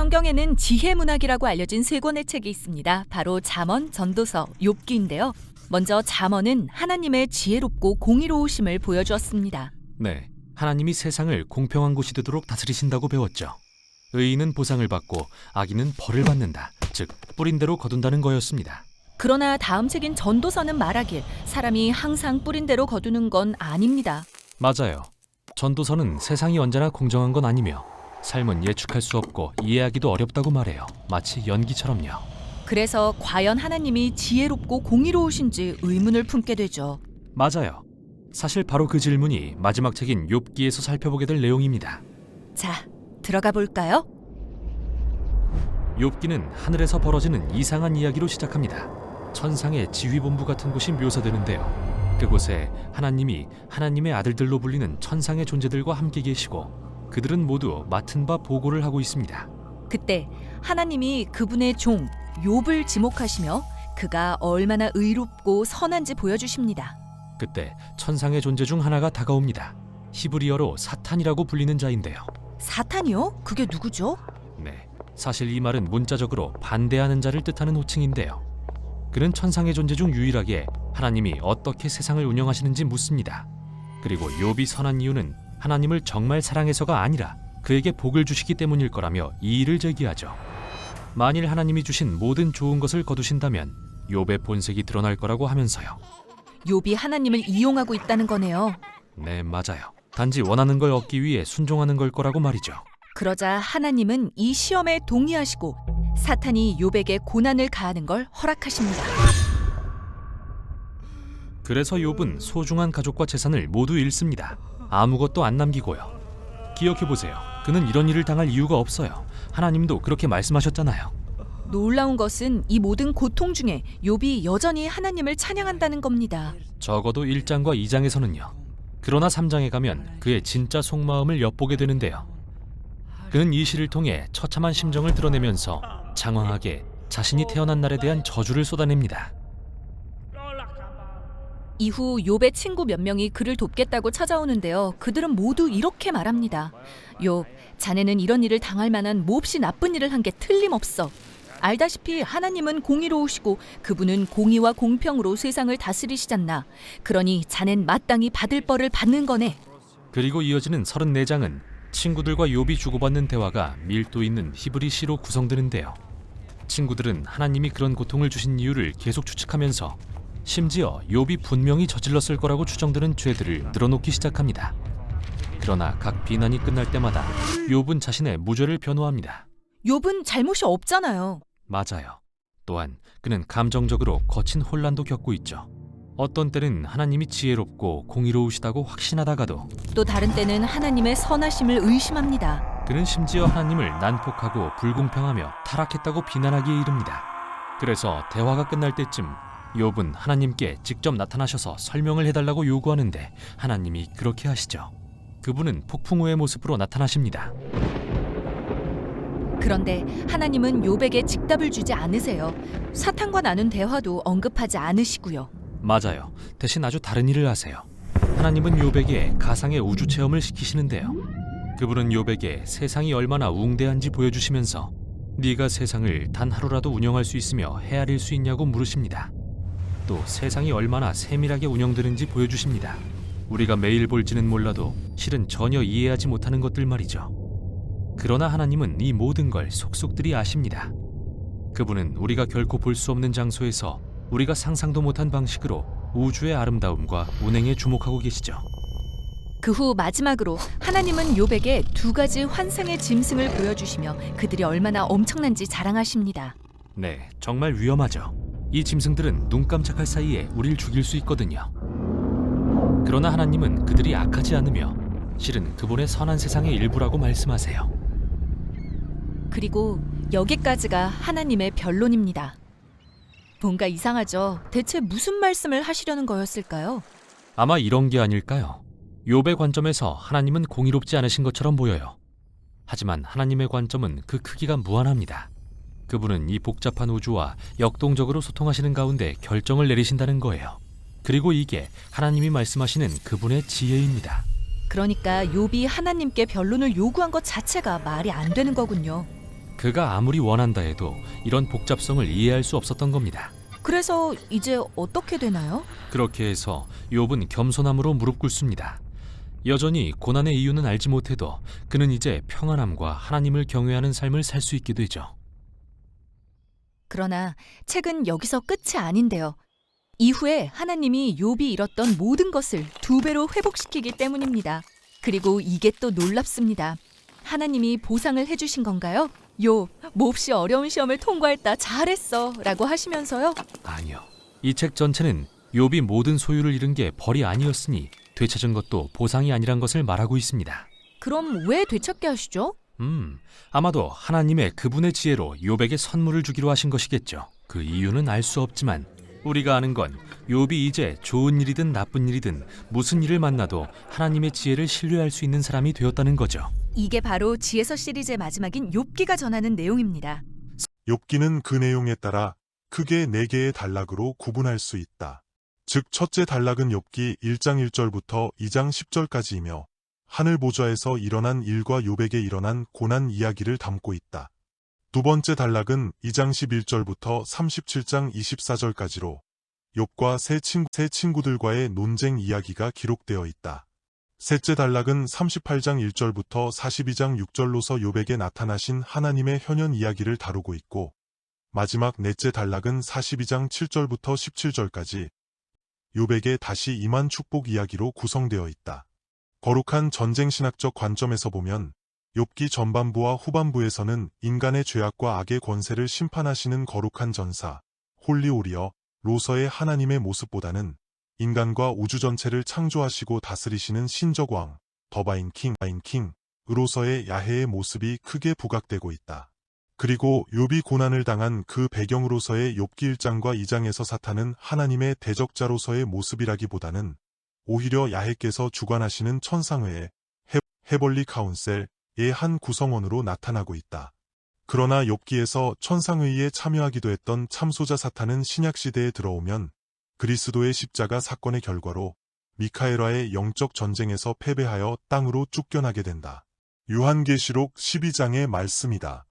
성경에는 지혜 문학이라고 알려진 세 권의 책이 있습니다. 바로 잠언, 전도서, 욥기인데요. 먼저 잠언은 하나님의 지혜롭고 공의로우심을 보여주었습니다. 네, 하나님이 세상을 공평한 곳이 되도록 다스리신다고 배웠죠. 의인은 보상을 받고 악인은 벌을 받는다. 즉, 뿌린 대로 거둔다는 거였습니다. 그러나 다음 책인 전도서는 말하길 사람이 항상 뿌린 대로 거두는 건 아닙니다. 맞아요. 전도서는 세상이 언제나 공정한 건 아니며 삶은 예측할 수 없고 이해하기도 어렵다고 말해요. 마치 연기처럼요. 그래서 과연 하나님이 지혜롭고 공의로우신지 의문을 품게 되죠. 맞아요. 사실 바로 그 질문이 마지막 책인 욥기에서 살펴보게 될 내용입니다. 자, 들어가 볼까요? 욥기는 하늘에서 벌어지는 이상한 이야기로 시작합니다. 천상의 지휘본부 같은 곳이 묘사되는데요. 그곳에 하나님이 하나님의 아들들로 불리는 천상의 존재들과 함께 계시고 그들은 모두 맡은 바 보고를 하고 있습니다. 그때 하나님이 그분의 종 욥을 지목하시며 그가 얼마나 의롭고 선한지 보여주십니다. 그때 천상의 존재 중 하나가 다가옵니다. 히브리어로 사탄이라고 불리는 자인데요. 사탄이요? 그게 누구죠? 네, 사실 이 말은 문자적으로 반대하는 자를 뜻하는 호칭인데요. 그는 천상의 존재 중 유일하게 하나님이 어떻게 세상을 운영하시는지 묻습니다. 그리고 욥이 선한 이유는 하나님을 정말 사랑해서가 아니라 그에게 복을 주시기 때문일 거라며 이의를 제기하죠. 만일 하나님이 주신 모든 좋은 것을 거두신다면 욥의 본색이 드러날 거라고 하면서요. 욥이 하나님을 이용하고 있다는 거네요. 네, 맞아요. 단지 원하는 걸 얻기 위해 순종하는 걸 거라고 말이죠. 그러자 하나님은 이 시험에 동의하시고 사탄이 욥에게 고난을 가하는 걸 허락하십니다. 그래서 욥은 소중한 가족과 재산을 모두 잃습니다. 아무것도 안 남기고요. 기억해보세요. 그는 이런 일을 당할 이유가 없어요. 하나님도 그렇게 말씀하셨잖아요. 놀라운 것은 이 모든 고통 중에 욥이 여전히 하나님을 찬양한다는 겁니다. 적어도 1장과 2장에서는요. 그러나 3장에 가면 그의 진짜 속마음을 엿보게 되는데요. 그는 이 시를 통해 처참한 심정을 드러내면서 장황하게 자신이 태어난 날에 대한 저주를 쏟아냅니다. 이후 욥의 친구 몇 명이 그를 돕겠다고 찾아오는데요. 그들은 모두 이렇게 말합니다. 욥, 자네는 이런 일을 당할 만한 몹시 나쁜 일을 한 게 틀림없어. 알다시피 하나님은 공의로우시고 그분은 공의와 공평으로 세상을 다스리시잖나. 그러니 자넨 마땅히 받을 벌을 받는 거네. 그리고 이어지는 34장은 친구들과 욥이 주고받는 대화가 밀도 있는 히브리 시로 구성되는데요. 친구들은 하나님이 그런 고통을 주신 이유를 계속 추측하면서 심지어 욥이 분명히 저질렀을 거라고 추정되는 죄들을 늘어놓기 시작합니다. 그러나 각 비난이 끝날 때마다 욥은 자신의 무죄를 변호합니다. 욥은 잘못이 없잖아요. 맞아요. 또한 그는 감정적으로 거친 혼란도 겪고 있죠. 어떤 때는 하나님이 지혜롭고 공의로우시다고 확신하다가도 또 다른 때는 하나님의 선하심을 의심합니다. 그는 심지어 하나님을 난폭하고 불공평하며 타락했다고 비난하기에 이릅니다. 그래서 대화가 끝날 때쯤 욥은 하나님께 직접 나타나셔서 설명을 해달라고 요구하는데 하나님이 그렇게 하시죠. 그분은 폭풍우의 모습으로 나타나십니다. 그런데 하나님은 욥에게 직답을 주지 않으세요. 사탄과 나눈 대화도 언급하지 않으시고요. 맞아요. 대신 아주 다른 일을 하세요. 하나님은 욥에게 가상의 우주 체험을 시키시는데요. 그분은 욥에게 세상이 얼마나 웅대한지 보여주시면서 네가 세상을 단 하루라도 운영할 수 있으며 헤아릴 수 있냐고 물으십니다. 또 세상이 얼마나 세밀하게 운영되는지 보여주십니다. 우리가 매일 볼지는 몰라도 실은 전혀 이해하지 못하는 것들 말이죠. 그러나 하나님은 이 모든 걸 속속들이 아십니다. 그분은 우리가 결코 볼 수 없는 장소에서 우리가 상상도 못한 방식으로 우주의 아름다움과 운행에 주목하고 계시죠. 그 후 마지막으로 하나님은 욥에게 두 가지 환상의 짐승을 보여주시며 그들이 얼마나 엄청난지 자랑하십니다. 네, 정말 위험하죠. 이 짐승들은 눈 깜짝할 사이에 우릴 죽일 수 있거든요. 그러나 하나님은 그들이 악하지 않으며 실은 그분의 선한 세상의 일부라고 말씀하세요. 그리고 여기까지가 하나님의 변론입니다. 뭔가 이상하죠? 대체 무슨 말씀을 하시려는 거였을까요? 아마 이런 게 아닐까요? 욥의 관점에서 하나님은 공의롭지 않으신 것처럼 보여요. 하지만 하나님의 관점은 그 크기가 무한합니다. 그분은 이 복잡한 우주와 역동적으로 소통하시는 가운데 결정을 내리신다는 거예요. 그리고 이게 하나님이 말씀하시는 그분의 지혜입니다. 그러니까 욥이 하나님께 변론을 요구한 것 자체가 말이 안 되는 거군요. 그가 아무리 원한다 해도 이런 복잡성을 이해할 수 없었던 겁니다. 그래서 이제 어떻게 되나요? 그렇게 해서 욥은 겸손함으로 무릎 꿇습니다. 여전히 고난의 이유는 알지 못해도 그는 이제 평안함과 하나님을 경외하는 삶을 살 수 있게 되죠. 그러나 책은 여기서 끝이 아닌데요. 이후에 하나님이 욥이 잃었던 모든 것을 2배로 회복시키기 때문입니다. 그리고 이게 또 놀랍습니다. 하나님이 보상을 해주신 건가요? 욥, 몹시 어려운 시험을 통과했다. 잘했어. 라고 하시면서요. 아니요. 이 책 전체는 욥이 모든 소유를 잃은 게 벌이 아니었으니 되찾은 것도 보상이 아니란 것을 말하고 있습니다. 그럼 왜 되찾게 하시죠? 아마도 하나님의 그분의 지혜로 욥에게 선물을 주기로 하신 것이겠죠. 그 이유는 알 수 없지만 우리가 아는 건 욥이 이제 좋은 일이든 나쁜 일이든 무슨 일을 만나도 하나님의 지혜를 신뢰할 수 있는 사람이 되었다는 거죠. 이게 바로 지혜서 시리즈의 마지막인 욥기가 전하는 내용입니다. 욥기는 그 내용에 따라 크게 4개의 단락으로 구분할 수 있다. 즉 첫째 단락은 욥기 1장 1절부터 2장 10절까지이며 하늘 보좌에서 일어난 일과 욥에게 일어난 고난 이야기를 담고 있다. 두 번째 단락은 2장 11절부터 37장 24절까지로 욥과 세 친구들과의 논쟁 이야기가 기록되어 있다. 셋째 단락은 38장 1절부터 42장 6절로서 욥에게 나타나신 하나님의 현현 이야기를 다루고 있고 마지막 넷째 단락은 42장 7절부터 17절까지 욥에게 다시 임한 축복 이야기로 구성되어 있다. 거룩한 전쟁 신학적 관점에서 보면 욥기 전반부와 후반부에서는 인간의 죄악과 악의 권세를 심판하시는 거룩한 전사, 홀리오리어, 로서의 하나님의 모습보다는 인간과 우주 전체를 창조하시고 다스리시는 신적 왕, 더바인 킹으로서의 야훼의 모습이 크게 부각되고 있다. 그리고 욥이 고난을 당한 그 배경으로서의 욥기 1장과 2장에서 사탄은 하나님의 대적자로서의 모습이라기보다는 오히려 야훼께서 주관하시는 천상회의 헤벌리 카운셀의 한 구성원으로 나타나고 있다. 그러나 욥기에서 천상회의에 참여하기도 했던 참소자 사탄은 신약시대에 들어오면 그리스도의 십자가 사건의 결과로 미카엘과의 영적 전쟁에서 패배하여 땅으로 쫓겨나게 된다. 요한계시록 12장의 말씀이다.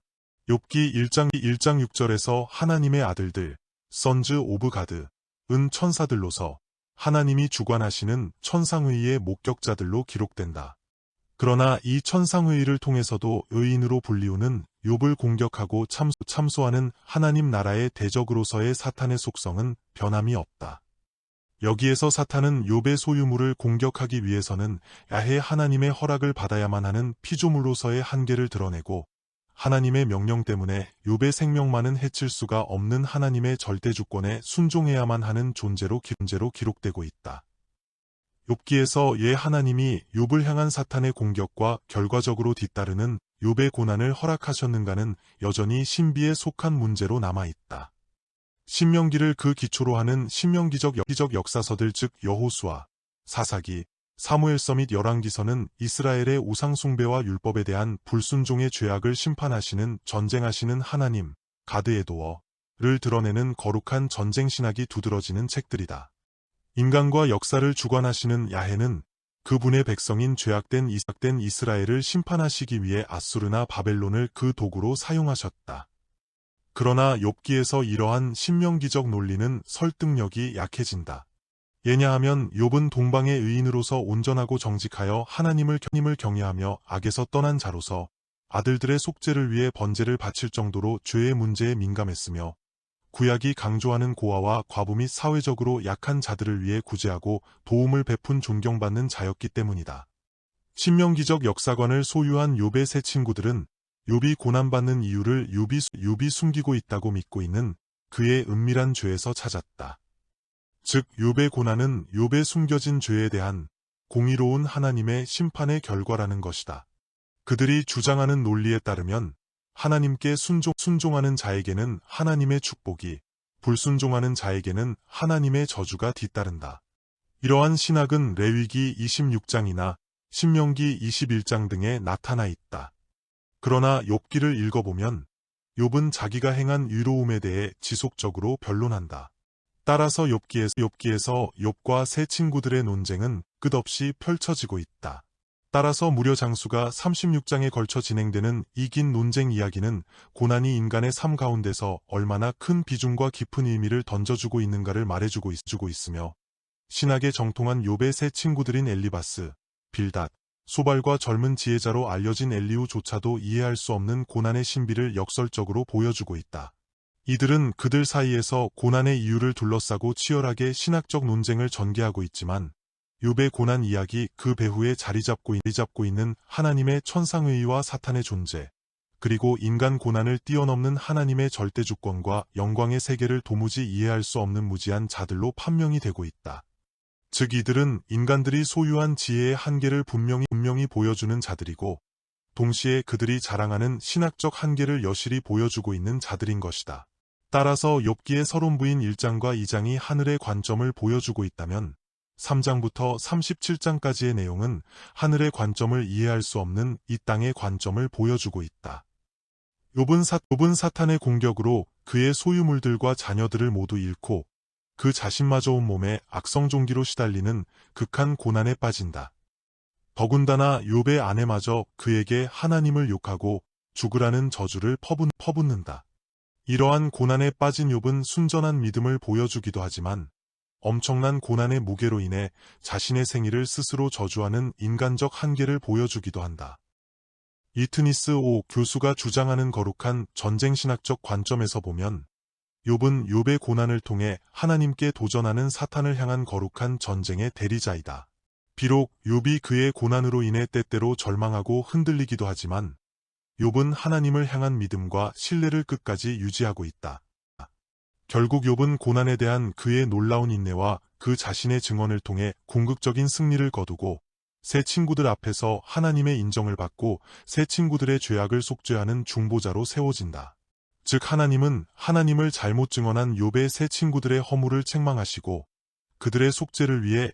욥기 1장 6절에서 하나님의 아들들, 선즈 오브 가드, 은 천사들로서 하나님이 주관하시는 천상회의의 목격자들로 기록된다. 그러나 이 천상회의를 통해서도 의인으로 불리우는 욥을 공격하고 참소하는 하나님 나라의 대적으로서의 사탄의 속성은 변함이 없다. 여기에서 사탄은 욥의 소유물을 공격하기 위해서는 야훼 하나님의 허락을 받아야만 하는 피조물로서의 한계를 드러내고 하나님의 명령 때문에 욥의 생명만은 해칠 수가 없는 하나님의 절대 주권에 순종해야만 하는 존재로 기록되고 있다. 욥기에서 하나님이 욥을 향한 사탄의 공격과 결과적으로 뒤따르는 욥의 고난을 허락하셨는가는 여전히 신비에 속한 문제로 남아있다. 신명기를 그 기초로 하는 신명기적 역사서들 즉 여호수아, 사사기, 사무엘서 및 열왕기서는 이스라엘의 우상숭배와 율법에 대한 불순종의 죄악을 심판하시는 전쟁하시는 하나님, 가드에도어를 드러내는 거룩한 전쟁신학이 두드러지는 책들이다. 인간과 역사를 주관하시는 야훼는 그분의 백성인 죄악된 이스라엘을 심판하시기 위해 아수르나 바벨론을 그 도구로 사용하셨다. 그러나 욥기에서 이러한 신명기적 논리는 설득력이 약해진다. 왜냐하면 욥은 동방의 의인으로서 온전하고 정직하여 하나님을 경외하며 악에서 떠난 자로서 아들들의 속죄를 위해 번제를 바칠 정도로 죄의 문제에 민감했으며 구약이 강조하는 고아와 과부 및 사회적으로 약한 자들을 위해 구제하고 도움을 베푼 존경받는 자였기 때문이다. 신명기적 역사관을 소유한 욥의 세 친구들은 욥이 고난받는 이유를 욥이 숨기고 있다고 믿고 있는 그의 은밀한 죄에서 찾았다. 즉 욥의 고난은 욥의 숨겨진 죄에 대한 공의로운 하나님의 심판의 결과라는 것이다. 그들이 주장하는 논리에 따르면 하나님께 순종하는 자에게는 하나님의 축복이, 불순종하는 자에게는 하나님의 저주가 뒤따른다. 이러한 신학은 레위기 26장이나 신명기 21장 등에 나타나 있다. 그러나 욥기를 읽어보면 욥은 자기가 행한 의로움에 대해 지속적으로 변론한다. 따라서 욥기에서 욥과 세 친구들의 논쟁은 끝없이 펼쳐지고 있다. 따라서 무려 장수가 36장에 걸쳐 진행되는 이 긴 논쟁 이야기는 고난이 인간의 삶 가운데서 얼마나 큰 비중과 깊은 의미를 던져주고 있는가를 말해주고 있으며 신학에 정통한 욥의 세 친구들인 엘리바스, 빌닷, 소발과 젊은 지혜자로 알려진 엘리후조차도 이해할 수 없는 고난의 신비를 역설적으로 보여주고 있다. 이들은 그들 사이에서 고난의 이유를 둘러싸고 치열하게 신학적 논쟁을 전개하고 있지만 욥의 고난 이야기 그 배후에 자리 잡고 있는 하나님의 천상의와 사탄의 존재, 그리고 인간 고난을 뛰어넘는 하나님의 절대 주권과 영광의 세계를 도무지 이해할 수 없는 무지한 자들로 판명이 되고 있다. 즉 이들은 인간들이 소유한 지혜의 한계를 분명히 보여주는 자들이고 동시에 그들이 자랑하는 신학적 한계를 여실히 보여주고 있는 자들인 것이다. 따라서 욥기의 서론부인 1장과 2장이 하늘의 관점을 보여주고 있다면 3장부터 37장까지의 내용은 하늘의 관점을 이해할 수 없는 이 땅의 관점을 보여주고 있다. 욥은 사탄의 공격으로 그의 소유물들과 자녀들을 모두 잃고 그 자신마저 온몸에 악성 종기로 시달리는 극한 고난에 빠진다. 더군다나 욥의 아내마저 그에게 하나님을 욕하고 죽으라는 저주를 퍼붓는다. 이러한 고난에 빠진 욥은 순전한 믿음을 보여주기도 하지만 엄청난 고난의 무게로 인해 자신의 생일을 스스로 저주하는 인간적 한계를 보여주기도 한다. 이트니스 오 교수가 주장하는 거룩한 전쟁신학적 관점에서 보면 욥은 욥의 고난을 통해 하나님께 도전하는 사탄을 향한 거룩한 전쟁의 대리자이다. 비록 욥이 그의 고난으로 인해 때때로 절망하고 흔들리기도 하지만 욥은 하나님을 향한 믿음과 신뢰를 끝까지 유지하고 있다. 결국 욥은 고난에 대한 그의 놀라운 인내와 그 자신의 증언을 통해 궁극적인 승리를 거두고 세 친구들 앞에서 하나님의 인정을 받고 세 친구들의 죄악을 속죄하는 중보자로 세워진다. 즉 하나님은 하나님을 잘못 증언한 욥의 세 친구들의 허물을 책망하시고 그들의 속죄를 위해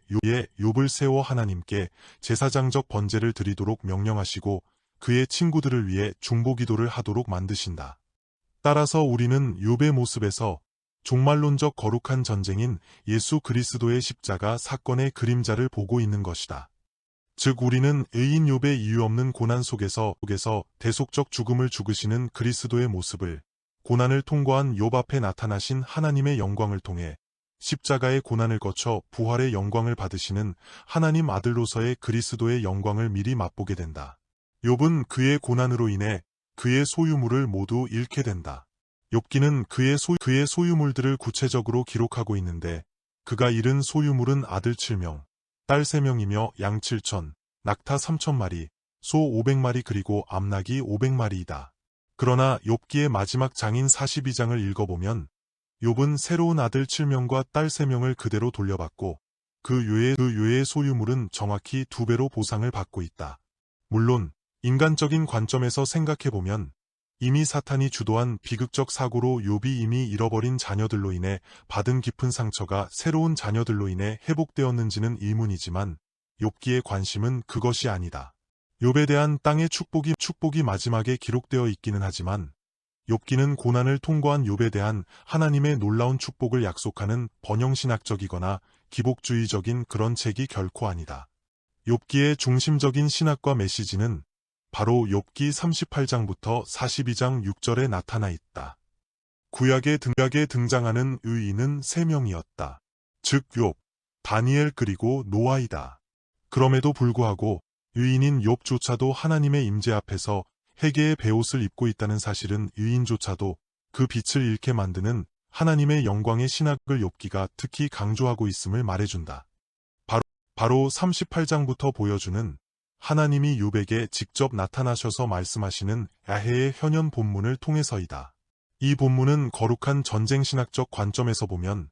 욥을 세워 하나님께 제사장적 번제를 드리도록 명령하시고 그의 친구들을 위해 중보기도를 하도록 만드신다. 따라서 우리는 욥의 모습에서 종말론적 거룩한 전쟁인 예수 그리스도의 십자가 사건의 그림자를 보고 있는 것이다. 즉 우리는 의인 욥의 이유 없는 고난 속에서 대속적 죽음을 죽으시는 그리스도의 모습을 고난을 통과한 욥 앞에 나타나신 하나님의 영광을 통해 십자가의 고난을 거쳐 부활의 영광을 받으시는 하나님 아들로서의 그리스도의 영광을 미리 맛보게 된다. 욥은 그의 고난으로 인해 그의 소유물을 모두 잃게 된다. 욥기는 그의 소유물들을 구체적으로 기록하고 있는데 그가 잃은 소유물은 아들 7명, 딸 3명이며 양 7천, 낙타 3,000마리, 소 500마리 그리고 암낙이 500마리이다. 그러나 욥기의 마지막 장인 42장을 읽어보면 욥은 새로운 아들 7명과 딸 3명을 그대로 돌려받고 그 외의 소유물은 정확히 2배로 보상을 받고 있다. 물론 인간적인 관점에서 생각해보면 이미 사탄이 주도한 비극적 사고로 욥이 이미 잃어버린 자녀들로 인해 받은 깊은 상처가 새로운 자녀들로 인해 회복되었는지는 의문이지만 욥기의 관심은 그것이 아니다. 욥에 대한 땅의 축복이 마지막에 기록되어 있기는 하지만 욥기는 고난을 통과한 욥에 대한 하나님의 놀라운 축복을 약속하는 번영신학적이거나 기복주의적인 그런 책이 결코 아니다. 욥기의 중심적인 신학과 메시지는 바로 욥기 38장부터 42장 6절에 나타나 있다. 구약에 등장하는 의인은 3명이었다. 즉 욥, 다니엘 그리고 노아이다. 그럼에도 불구하고 의인인 욥조차도 하나님의 임재 앞에서 회개의 베옷을 입고 있다는 사실은 의인조차도 그 빛을 잃게 만드는 하나님의 영광의 신학을 욥기가 특히 강조하고 있음을 말해준다. 바로 38장부터 보여주는 하나님이 욥에게 직접 나타나셔서 말씀하시는 야훼의 현현 본문을 통해서이다. 이 본문은 거룩한 전쟁신학적 관점에서 보면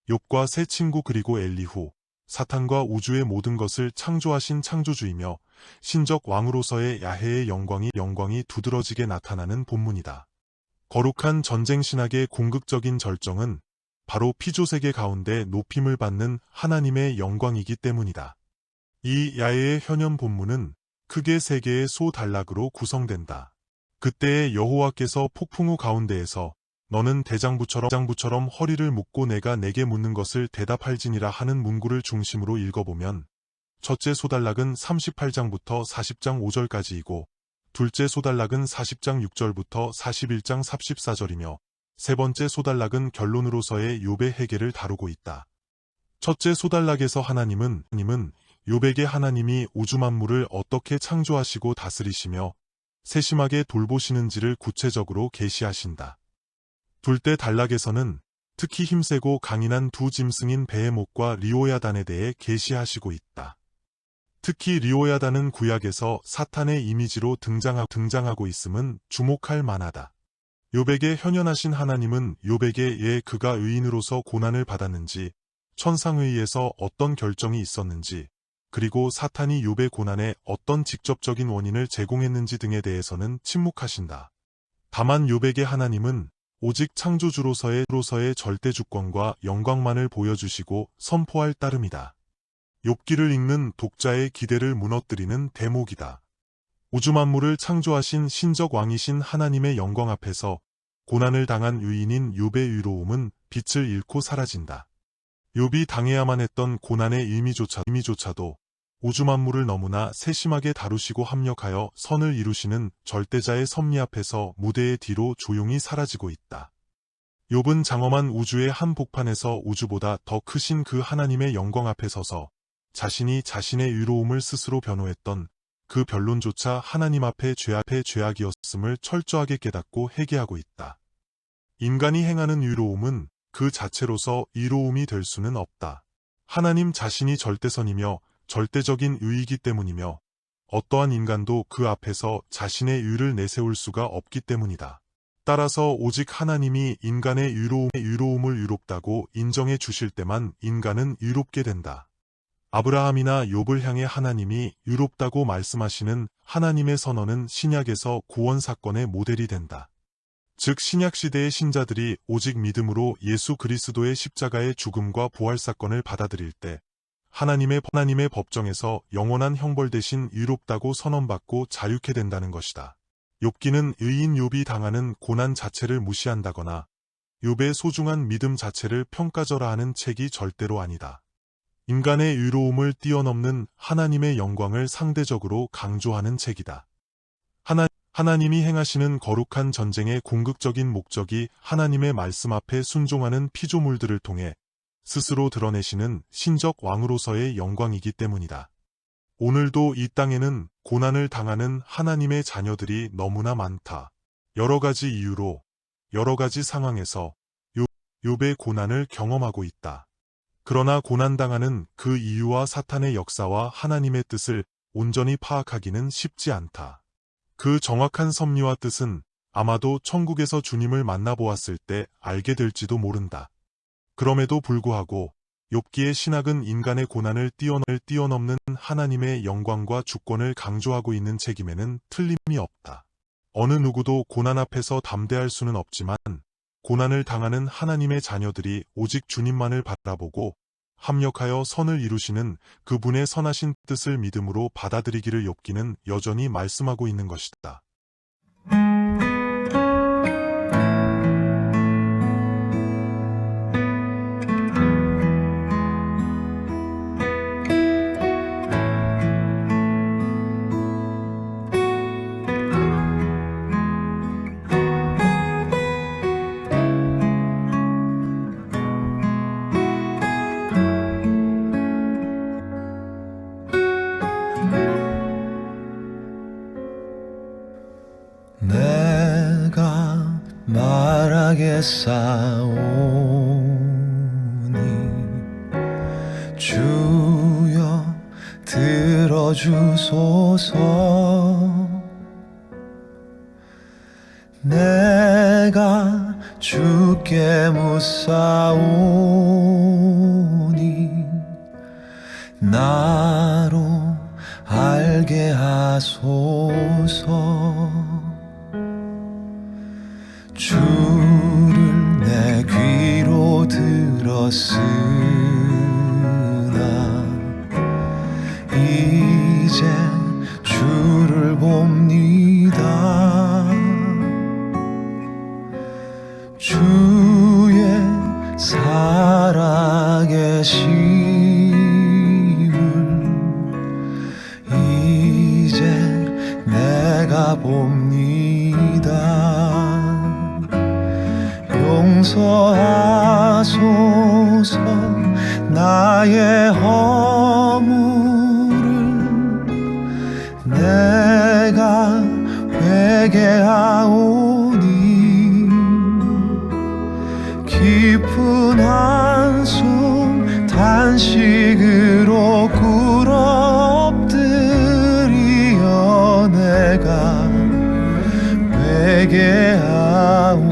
욥과 세 친구 그리고 엘리후, 사탄과 우주의 모든 것을 창조하신 창조주이며 신적 왕으로서의 야훼의 영광이 두드러지게 나타나는 본문이다. 거룩한 전쟁신학의 궁극적인 절정은 바로 피조세계 가운데 높임을 받는 하나님의 영광이기 때문이다. 이 야훼의 현현 본문은 크게 3개의 소단락으로 구성된다. 그때의 여호와께서 폭풍 우 가운데에서 너는 대장부처럼 허리를 묶고 내가 내게 묻는 것을 대답할지니라 하는 문구를 중심으로 읽어보면 첫째 소단락은 38장부터 40장 5절까지이고 둘째 소단락은 40장 6절부터 41장 34절이며 세 번째 소단락은 결론으로서의 욥의 해결을 다루고 있다. 첫째 소단락에서 하나님은 욥에게 하나님이 우주 만물을 어떻게 창조하시고 다스리시며 세심하게 돌보시는지를 구체적으로 계시하신다. 둘째 단락에서는 특히 힘세고 강인한 두 짐승인 베헤못과 리오야단에 대해 계시하시고 있다. 특히 리오야단은 구약에서 사탄의 이미지로 등장하고 있음은 주목할 만하다. 욥에게 현현하신 하나님은 욥에게 왜 그가 의인으로서 고난을 받았는지, 천상의에서 어떤 결정이 있었는지, 그리고 사탄이 욥의 고난에 어떤 직접적인 원인을 제공했는지 등에 대해서는 침묵하신다. 다만 욥에게 하나님은 오직 창조주로서의 절대 주권과 영광만을 보여주시고 선포할 따름이다. 욥기를 읽는 독자의 기대를 무너뜨리는 대목이다. 우주 만물을 창조하신 신적 왕이신 하나님의 영광 앞에서 고난을 당한 유인인 욥의 의로움은 빛을 잃고 사라진다. 욥이 당해야만 했던 고난의 의미조차도 우주 만물을 너무나 세심하게 다루시고 합력하여 선을 이루시는 절대자의 섭리 앞에서 무대의 뒤로 조용히 사라지고 있다. 욥은 장엄한 우주의 한복판에서 우주보다 더 크신 그 하나님의 영광 앞에 서서 자신이 자신의 의로움을 스스로 변호했던 그 변론조차 하나님 앞에 죄악이었음을 철저하게 깨닫고 회개하고 있다. 인간이 행하는 의로움은 그 자체로서 의로움이 될 수는 없다. 하나님 자신이 절대선이며 절대적인 의이기 때문이며 어떠한 인간도 그 앞에서 자신의 의를 내세울 수가 없기 때문이다. 따라서 오직 하나님이 인간의 의로움을 의롭다고 인정해 주실 때만 인간은 의롭게 된다. 아브라함이나 욥을 향해 하나님이 의롭다고 말씀하시는 하나님의 선언은 신약에서 구원 사건의 모델이 된다. 즉 신약시대의 신자들이 오직 믿음으로 예수 그리스도의 십자가의 죽음과 부활 사건을 받아들일 때 하나님의 법정에서 영원한 형벌 대신 의롭다고 선언받고 자유케 된다는 것이다. 욥기는 의인 욥이 당하는 고난 자체를 무시한다거나 욥의 소중한 믿음 자체를 평가절하하는 책이 절대로 아니다. 인간의 의로움을 뛰어넘는 하나님의 영광을 상대적으로 강조하는 책이다. 하나님이 행하시는 거룩한 전쟁의 궁극적인 목적이 하나님의 말씀 앞에 순종하는 피조물들을 통해 스스로 드러내시는 신적 왕으로서의 영광이기 때문이다. 오늘도 이 땅에는 고난을 당하는 하나님의 자녀들이 너무나 많다. 여러 가지 이유로, 여러 가지 상황에서 욥의 고난을 경험하고 있다. 그러나 고난당하는 그 이유와 사탄의 역사와 하나님의 뜻을 온전히 파악하기는 쉽지 않다. 그 정확한 섭리와 뜻은 아마도 천국에서 주님을 만나보았을 때 알게 될지도 모른다. 그럼에도 불구하고 욥기의 신학은 인간의 고난을 뛰어넘는 하나님의 영광과 주권을 강조하고 있는 책임에는 틀림이 없다. 어느 누구도 고난 앞에서 담대할 수는 없지만 고난을 당하는 하나님의 자녀들이 오직 주님만을 바라보고 합력하여 선을 이루시는 그분의 선하신 뜻을 믿음으로 받아들이기를 욥기는 여전히 말씀하고 있는 것이다. 내가 말하겠사오니 주여 들어주소서. 내가 주께 묻사오니 나로 알게 하소서. 주를 내 귀로 들었으나 이제 주를 봅니다. 주의 살아계심을 내가 봅니다. 용서하소서 나의 허물을 내가 회개하오니 깊은 한숨 단식으로 꿇어 엎드리어 내가 회개하오니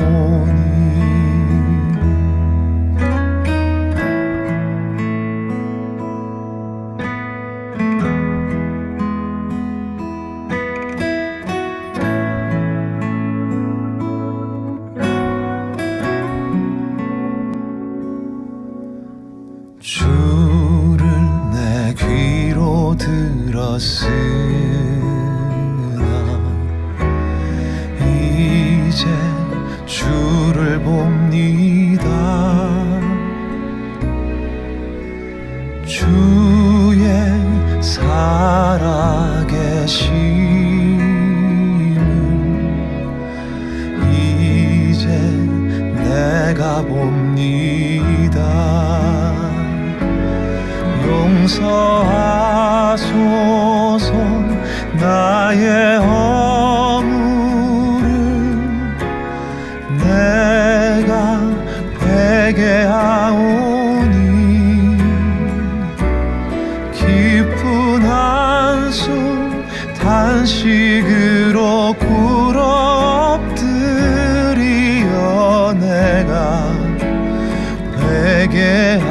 주를 내 귀로 들었으나 이제 주를 봅니다. 주의 살아계심을 이제 내가 봅니다. 용서하소서 나의 허물을 내가 회개하오니 깊은 한숨 단식으로 꿇어 엎드리어 내가 회개하오니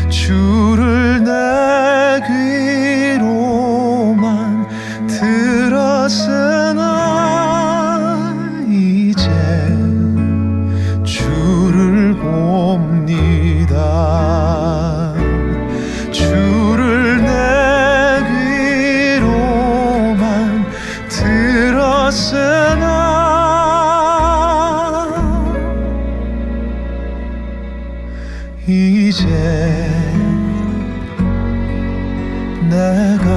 주를 내 귀로만 들었으나 이제 주를 봅니다. 주를 내 귀로만 들었으나 이제 내가